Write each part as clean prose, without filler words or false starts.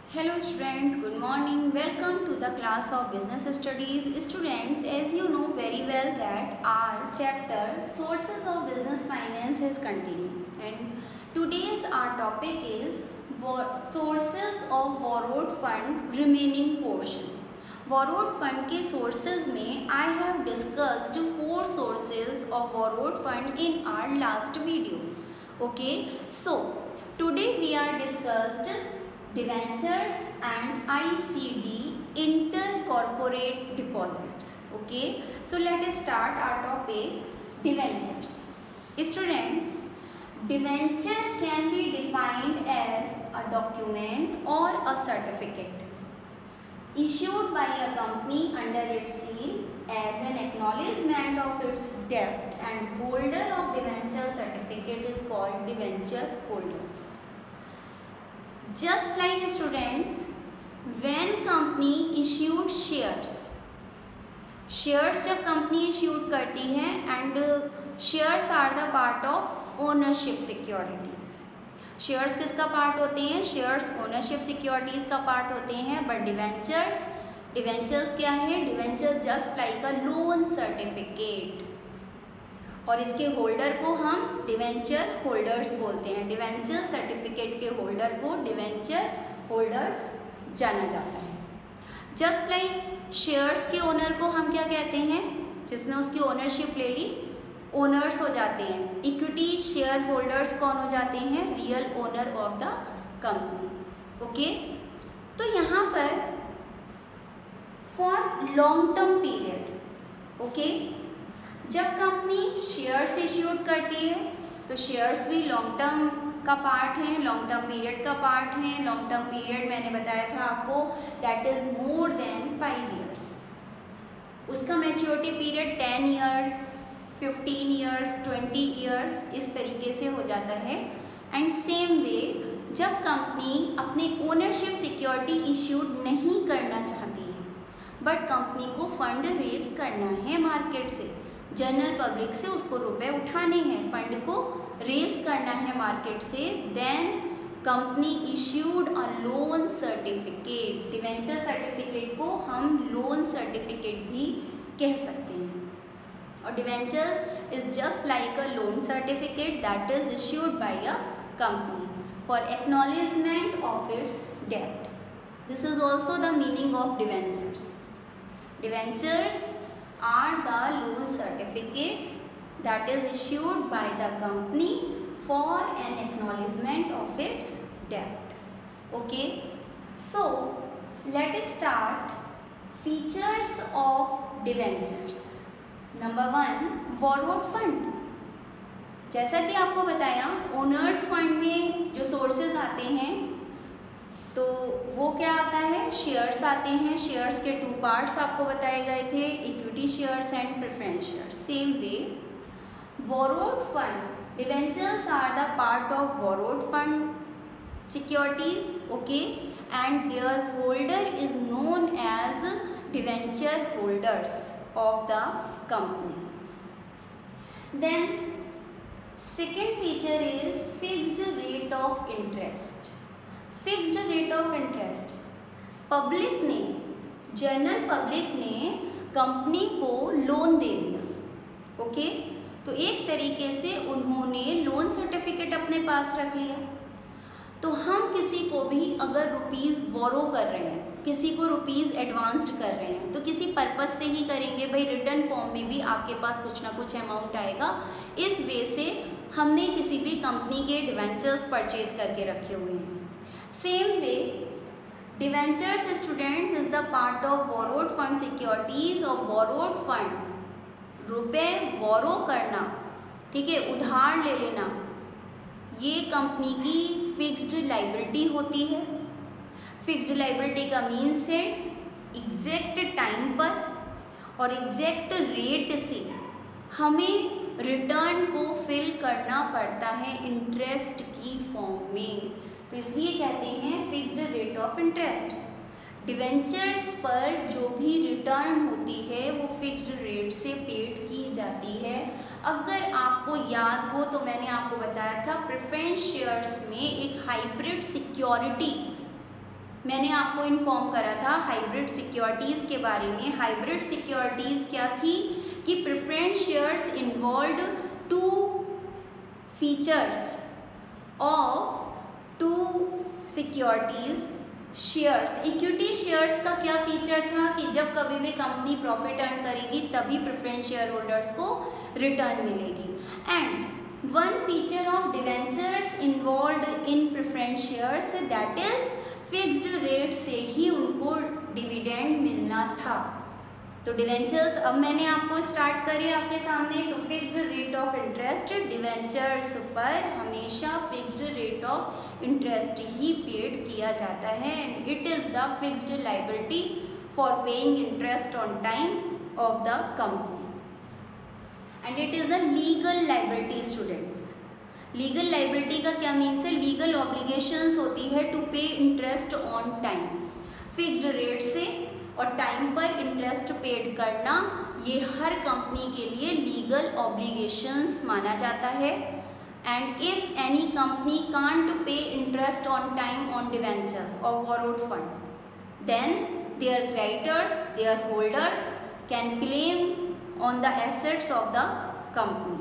Hello students, good morning. Welcome to the class of business studies. Students, as you know very well that our chapter sources of business finance has continued, and today's our topic is sources of borrowed fund remaining portion. Borrowed fund के sources में I have discussed 4 sources of borrowed fund in our last video. Okay, so today we are discussed debentures and ICD intercorporate deposits. Okay, so let us start our topic debentures. Students, debenture can be defined as a document or a certificate issued by a company under its seal as an acknowledgement of its debt, and holder of debenture certificate is called debenture holders. Just like students, when company issued shares जब company issued करती है and shares are the part of ownership securities. Shares किसका part होते हैं? Shares ownership securities का part होते हैं. But debentures क्या है? Debenture just like a loan certificate, और इसके होल्डर को हम डिवेंचर होल्डर्स बोलते हैं. डिवेंचर सर्टिफिकेट के होल्डर को डिवेंचर होल्डर्स जाना जाता है. जस्ट लाइक शेयर्स के ओनर को हम क्या कहते हैं? जिसने उसकी ओनरशिप ले ली, ओनर्स हो जाते हैं. इक्विटी शेयर होल्डर्स कौन हो जाते हैं? Real owner of the company. Okay, तो यहाँ पर for long term period, okay, जब कंपनी शेयर्स इश्यूड करती है तो शेयर्स भी लॉन्ग टर्म का पार्ट हैं, लॉन्ग टर्म पीरियड का पार्ट हैं. लॉन्ग टर्म पीरियड मैंने बताया था आपको, that is more than 5 years. उसका maturity period 10 years, 15 years, 20 years इस तरीके से हो जाता है. एंड सेम वे जब कंपनी अपने ओनरशिप सिक्योरिटी इश्यूड नहीं करना चाहती है, बट कंपनी को फंड रेज करना है मार्केट से, जनरल पब्लिक से उसको रुपए उठाने हैं, फंड को रेज करना है मार्केट से, then company issued a loan certificate. Debenture certificate को हम लोन सर्टिफिकेट भी कह सकते हैं. और debentures is just like a loan certificate that is issued by a company for acknowledgement of its debt. This is also the meaning of debentures. Debentures are the loan certificate that is issued by the company for an acknowledgement of its debt. Okay, so let us start features of debentures. Number 1, borrowed fund. जैसा कि आपको बताया, owner's fund में जो sources आते हैं तो वो क्या आता है? शेयर्स आते हैं. शेयर्स के 2 पार्ट्स आपको बताए गए थे, equity shares and preference shares. Same way borrowed fund, debentures are the part of borrowed fund securities. Okay, and their holder is known as debenture holders of the company. Then second feature is fixed rate of interest. Fixed rate of interest, public ने, general public ने company को loan दे दिया. Okay, तो एक तरीके से उन्होंने लोन सर्टिफिकेट अपने पास रख लिया. तो हम किसी को भी अगर रुपीज़ बोरो कर रहे हैं, किसी को रुपीज़ एडवांस्ड कर रहे हैं, तो किसी पर्पस से ही करेंगे भाई. रिटर्न फॉर्म में भी आपके पास कुछ ना कुछ अमाउंट आएगा. इस वे से हमने किसी भी कंपनी के डिवेंचर्स परचेज करके रखे हुए हैं. Same way, debentures students is the part of borrowed fund securities. और borrowed fund रुपए बोरो करना, ठीक है, उधार ले लेना, ये कंपनी की फिक्स्ड लाइबिलिटी होती है. फिक्स्ड लाइबिलिटी का मीन्स है एग्जैक्ट टाइम पर और एग्जैक्ट रेट से हमें रिटर्न को फिल करना पड़ता है इंटरेस्ट की फॉर्म में. तो इसलिए कहते हैं fixed rate of interest. Debentures पर जो भी रिटर्न होती है वो फिक्स्ड रेट से पेड की जाती है. अगर आपको याद हो तो मैंने आपको बताया था प्रेफरेंस शेयर्स में एक हाइब्रिड सिक्योरिटी मैंने आपको इन्फॉर्म करा था हाइब्रिड सिक्योरिटीज़ के बारे में। हाइब्रिड सिक्योरिटीज़ क्या थी कि preference shares involved two features of two securities shares. Equity shares का क्या फीचर था कि जब कभी भी कंपनी प्रॉफिट अर्न करेगी तभी प्रेफरेंस शेयर होल्डर्स को रिटर्न मिलेगी। And one feature of debentures involved in preference shares that is fixed rate से ही उनको डिविडेंड मिलना था। तो डिवेंचर्स अब मैंने आपको स्टार्ट करे आपके सामने। तो fixed rate of interest, debentures पर हमेशा fixed rate of interest he paid किया जाता है and it is the fixed liability for paying interest on time of the company and it is a legal liability students. Legal liability का क्या means है? Legal obligations होती है to pay interest on time, fixed rate से और time पर interest paid करना, ये हर कंपनी के लिए लीगल ऑब्लिगेशंस माना जाता है। And if any company can't pay interest on time on debentures और borrowed fund then their creditors, their holders can claim on the assets of the company.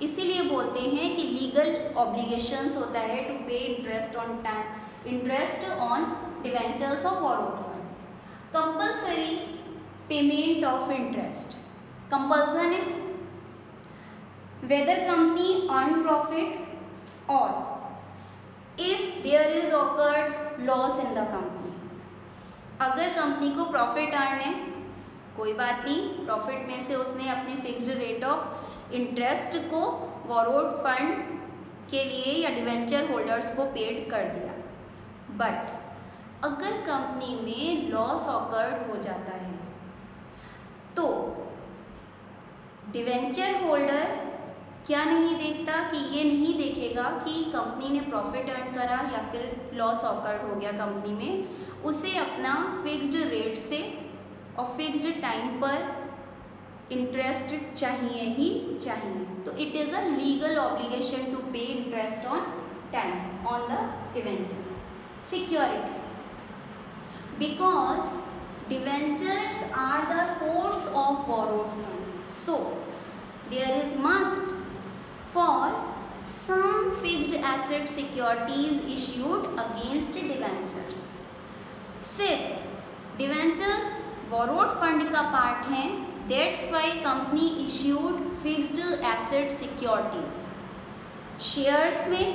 इसीलिए बोलते हैं कि लीगल ऑब्लिगेशंस होता है to pay interest on time, interest on debentures of borrowed fund. Compulsory payment of interest compulsion है whether company earn profit और if there is occurred loss in the company. अगर company को profit earn है कोई बात नहीं, profit में से उसने अपने फिक्स्ड रेट ऑफ इंटरेस्ट को बोरोड फंड के लिए या डिवेंचर होल्डर्स को पेड कर दिया। बट अगर कंपनी में लॉस ऑकर्ड हो जाता है तो डिवेंचर होल्डर क्या नहीं देखता कि ये नहीं देखेगा कि कंपनी ने प्रॉफिट अर्न करा या फिर लॉस ऑकर्ड हो गया कंपनी में, उसे अपना फिक्स्ड रेट से और फिक्स्ड टाइम पर इंटरेस्ट चाहिए ही चाहिए। तो it is a legal obligation to pay interest on time on the debentures. Security because debentures are the source of borrowed fund, so there is must for some fixed asset securities issued against debentures। सिर्फ debentures borrowed fund का part हैं, that's why company issued fixed asset securities. Shares में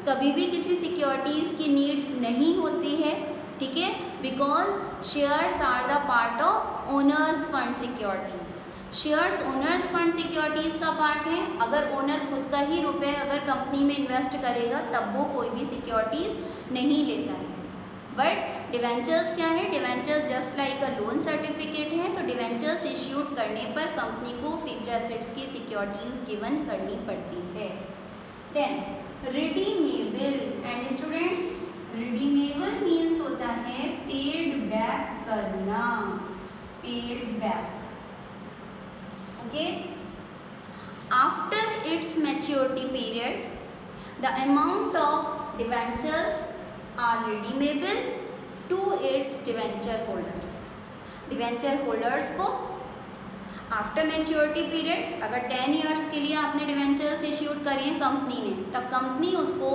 कभी भी किसी securities की need नहीं होती है, ठीक है, because shares are the part of owners fund securities. Shares owners fund securities का पार्ट है। अगर ओनर खुद का ही रुपए अगर कंपनी में इन्वेस्ट करेगा तब वो कोई भी सिक्योरिटीज़ नहीं लेता है। बट डिवेंचर्स क्या है? Debentures just like a loan certificate है। तो डिवेंचर्स इश्यूड करने पर कंपनी को फिक्स्ड एसेट्स की सिक्योरिटीज़ गिवन करनी पड़ती है। Then redeemable and students, redeemable means होता है पेड बैक करना, paid back, okay. After its maturity period the amount of debentures are redeemable to its debenture holders. Debenture holders को after maturity period अगर 10 years के लिए आपने debentures issued करी हैं कंपनी ने, तब कंपनी उसको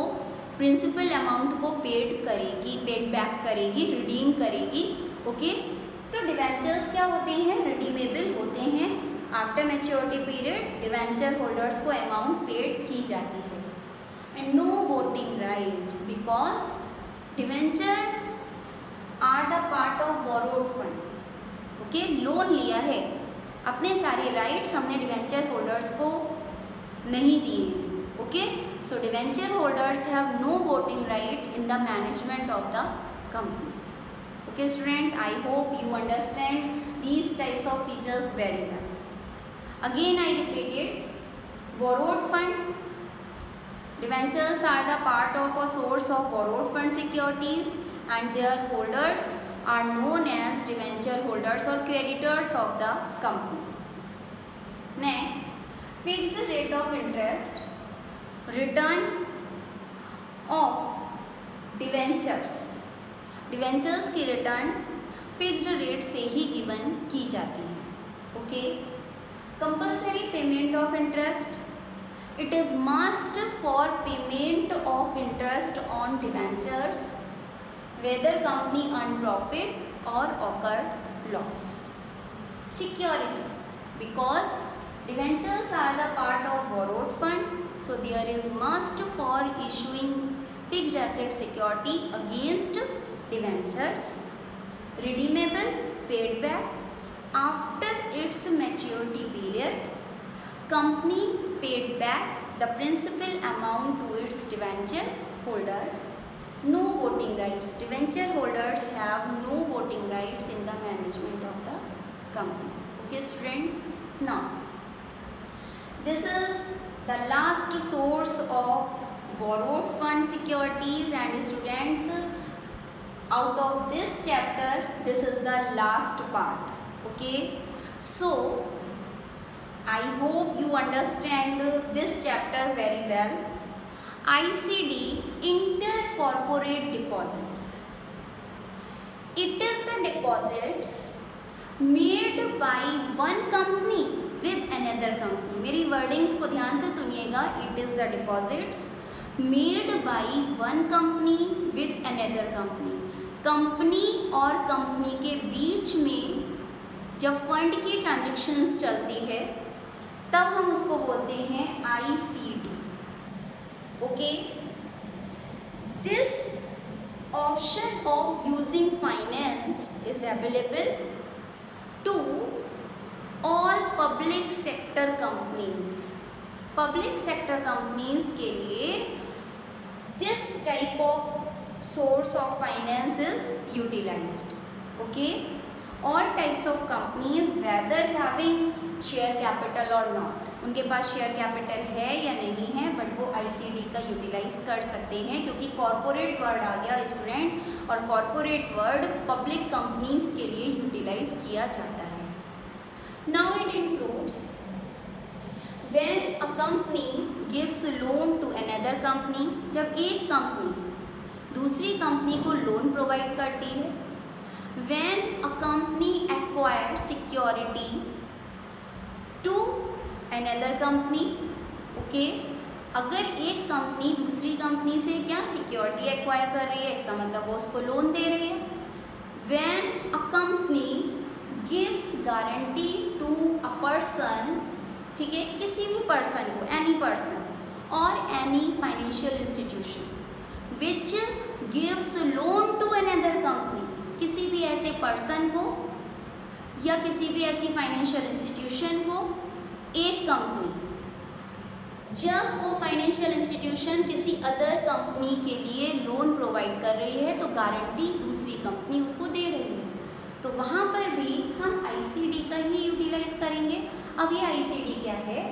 प्रिंसिपल अमाउंट को पेड करेगी, पेड बैक करेगी, रिडीम करेगी, ओके। तो डिवेंचर्स क्या होते हैं? रिडीमेबल होते हैं। After maturity period debenture holders को अमाउंट पेड की जाती है। And no voting rights because debentures are the part of borrowed fund, okay. Loan लिया है, अपने सारे राइट्स हमने डिवेंचर होल्डर्स को नहीं दिए हैं, okay, so debenture holders have no voting right in the management of the company, okay students, I hope you understand these types of features very well. Again I repeat it, borrowed fund, debentures are the part of a source of borrowed fund securities and their holders are known as debenture holders or creditors of the company. Next, fixed rate of interest, return of debentures debentures की return fixed rate से ही given की जाती है. Okay. Compulsory payment of interest. It is must for payment of interest on debentures whether company earn profit or occurred loss. Security. Because debentures are the part of borrowed fund, so there is must for issuing fixed asset security against debentures. Redeemable, paid back after its maturity period. Company paid back the principal amount to its debenture holders. No voting rights. Debenture holders have no voting rights in the management of the company. Okay, students. Now, this is the last source of borrowed fund securities, and students, out of this chapter, this is the last part. Okay, so I hope you understand this chapter very well. ICD, intercorporate deposits. It is the deposits made by one company with another company. मेरी wordings को ध्यान से सुनिएगा. It is the deposits made by one company with another company. Company और company के बीच में जब fund की ट्रांजेक्शन्स चलती है तब हम उसको बोलते हैं ICD. Okay. This option of using finance is available to all public sector companies. Public sector companies के लिए this type of source of finance is utilised. Okay. All types of companies whether having share capital or not, उनके पास share capital है या नहीं है, but वो ICD का utilise कर सकते हैं क्योंकि कॉरपोरेट वर्ड आ गया स्टूडेंट, और कॉरपोरेट वर्ड पब्लिक कंपनीज के लिए यूटिलाइज किया जाता है. Now it includes when a company gives loan to another company. जब एक कंपनी दूसरी कंपनी को लोन प्रोवाइड करती है. When a company acquires security to another company. Okay. अगर एक कंपनी दूसरी कंपनी से क्या सिक्योरिटी एक्वायर कर रही है, इसका मतलब वो उसको लोन दे रही है. When a company gives guarantee to a person, ठीक है, किसी भी पर्सन को, any person or any financial institution which gives loan to another company, किसी भी ऐसे पर्सन को या किसी भी ऐसी फाइनेंशियल इंस्टीट्यूशन को एक कंपनी, जब वो फाइनेंशियल इंस्टीट्यूशन किसी अदर कंपनी के लिए लोन प्रोवाइड कर रही है तो गारंटी दूसरी कंपनी उसको दे रही है, तो वहाँ पर भी हम ICD का ही यूटिलाइज करेंगे. अब ये ICD क्या है?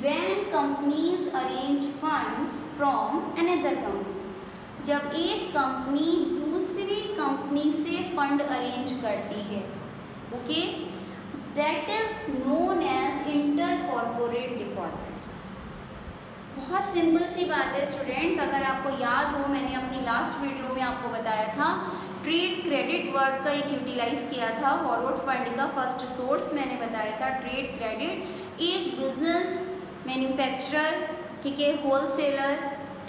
When companies arrange funds from another company. जब एक कंपनी दूसरी कंपनी से फंड अरेंज करती है. Okay. That is known as inter corporate deposits. बहुत सिंपल सी बात है स्टूडेंट्स. अगर आपको याद हो, मैंने अपनी लास्ट वीडियो में आपको बताया था, ट्रेड क्रेडिट वर्ड का एक यूटिलाइज किया था. बोरोड फंड का फर्स्ट सोर्स मैंने बताया था ट्रेड क्रेडिट. एक बिजनेस मैन्युफैक्चरर, ठीक है, होलसेलर,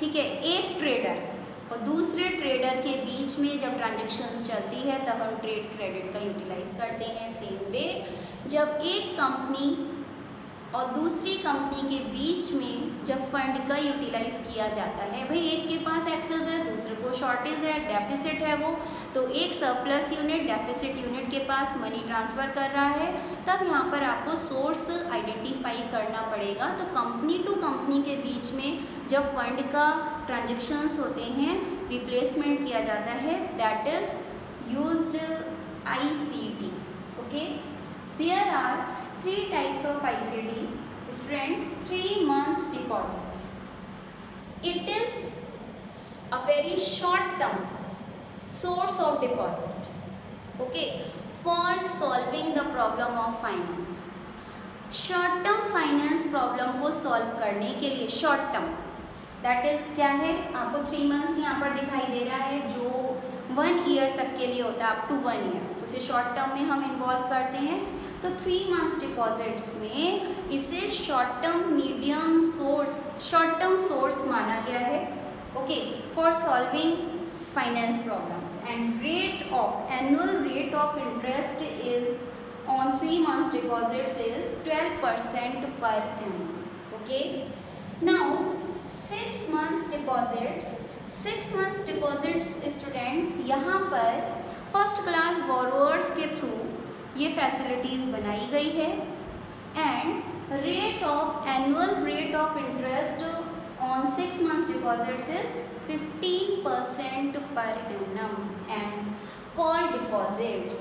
ठीक है, एक ट्रेडर और दूसरे ट्रेडर के बीच में जब ट्रांजैक्शंस चलती है तब हम ट्रेड क्रेडिट का यूटिलाइज करते हैं. सेम वे जब एक कंपनी और दूसरी कंपनी के बीच में जब फंड का यूटिलाइज किया जाता है, भाई एक के पास एक्सेस है, दूसरे को शॉर्टेज है, डेफिसिट है वो, तो एक सरप्लस यूनिट डेफिसिट यूनिट के पास मनी ट्रांसफ़र कर रहा है, तब यहाँ पर आपको सोर्स आइडेंटिफाई करना पड़ेगा. तो कंपनी टू कंपनी के बीच में जब फंड का ट्रांजेक्शन्स होते हैं, रिप्लेसमेंट किया जाता है, that is used ICD. Okay. There are 3 types of ICD. Students, 3 months deposits. It is a very short term source of deposit. Okay, for solving the problem of finance. Short term finance problem को solve करने के लिए short term, that is क्या है, आपको 3 months यहाँ पर दिखाई दे रहा है. जो 1 ईयर तक के लिए होता है, अप टू 1 ईयर, उसे शॉर्ट टर्म में हम इन्वॉल्व करते हैं। तो 3 मंथ्स डिपॉजिट्स में इसे शॉर्ट टर्म सोर्स माना गया है, okay, for solving finance problems. And annual rate of interest is on 3 months deposits is 12% per annum. Okay. Now 6 months deposits students, यहाँ पर फर्स्ट क्लास बोरोअर्स के थ्रू ये facilities बनाई गई है। And annual rate of interest on 6 months deposits is 15% per annum. And call deposits,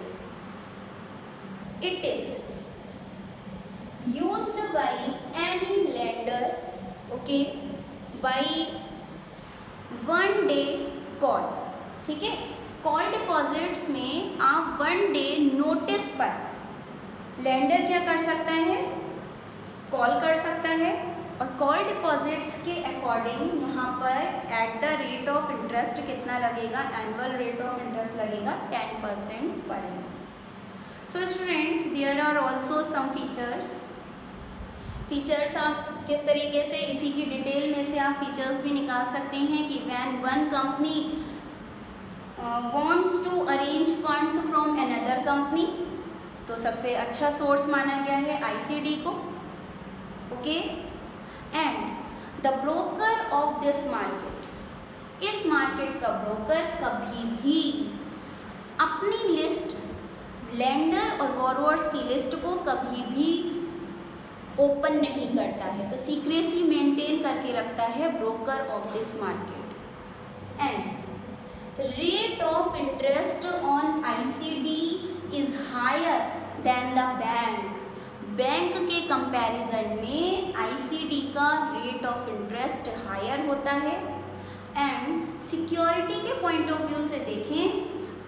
it is used by any lender, okay, by 1 day call, ठीक है। Call deposits में आप 1 day notice पर लेंडर क्या कर सकता है, कॉल कर सकता है। और कॉल डिपॉजिट्स के अकॉर्डिंग यहाँ पर at the rate of interest कितना लगेगा, एनुअल रेट ऑफ इंटरेस्ट लगेगा 10% पर annum. So students, there are also some features आप किस तरीके से, इसी की डिटेल में से आप फीचर्स भी निकाल सकते हैं कि when one company wants to arrange funds from another company, तो सबसे अच्छा सोर्स माना गया है ICD को, okay. And the broker of this market, इस मार्केट का ब्रोकर कभी भी अपनी लिस्ट, लेंडर और बोरोअर्स की लिस्ट को कभी भी ओपन नहीं करता है, तो सीक्रेसी मेंटेन करके रखता है broker of this market. And rate of interest on ICD is higher than the bank के कंपैरिजन में ICD का रेट ऑफ इंटरेस्ट हायर होता है। एंड सिक्योरिटी के पॉइंट ऑफ व्यू से देखें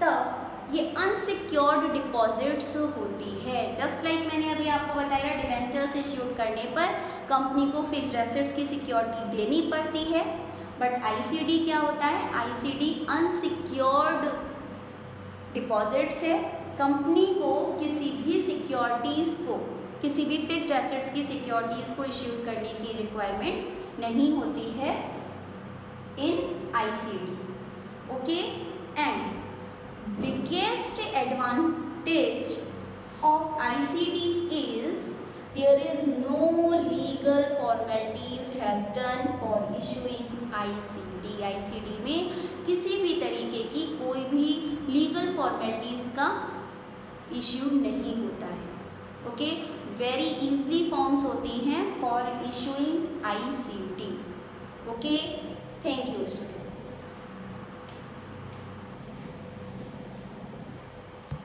तब ये अनसिक्योर्ड डिपॉजिट्स होती है। जस्ट लाइक मैंने अभी आपको बताया, डिवेंचर्स इश्यूड करने पर कंपनी को फिक्स्ड एसेट्स की सिक्योरिटी देनी पड़ती है, बट ICD क्या होता है, ICD अनसिक्योर्ड डिपॉजिट्स है। कंपनी को किसी भी सिक्योरिटीज़ को, किसी भी फिक्स्ड एसेट्स की सिक्योरिटीज़ को इश्यूड करने की रिक्वायरमेंट नहीं होती है इन ICD, okay. And biggest advantage of ICD is there is no legal formalities has done for issuing ICD. ICD में किसी भी तरीके की कोई भी लीगल फॉर्मेलिटीज़ का इश्यू नहीं होता है, ओके। वेरी इजली फॉर्म्स होती हैं for issuing ICD, okay. Thank you.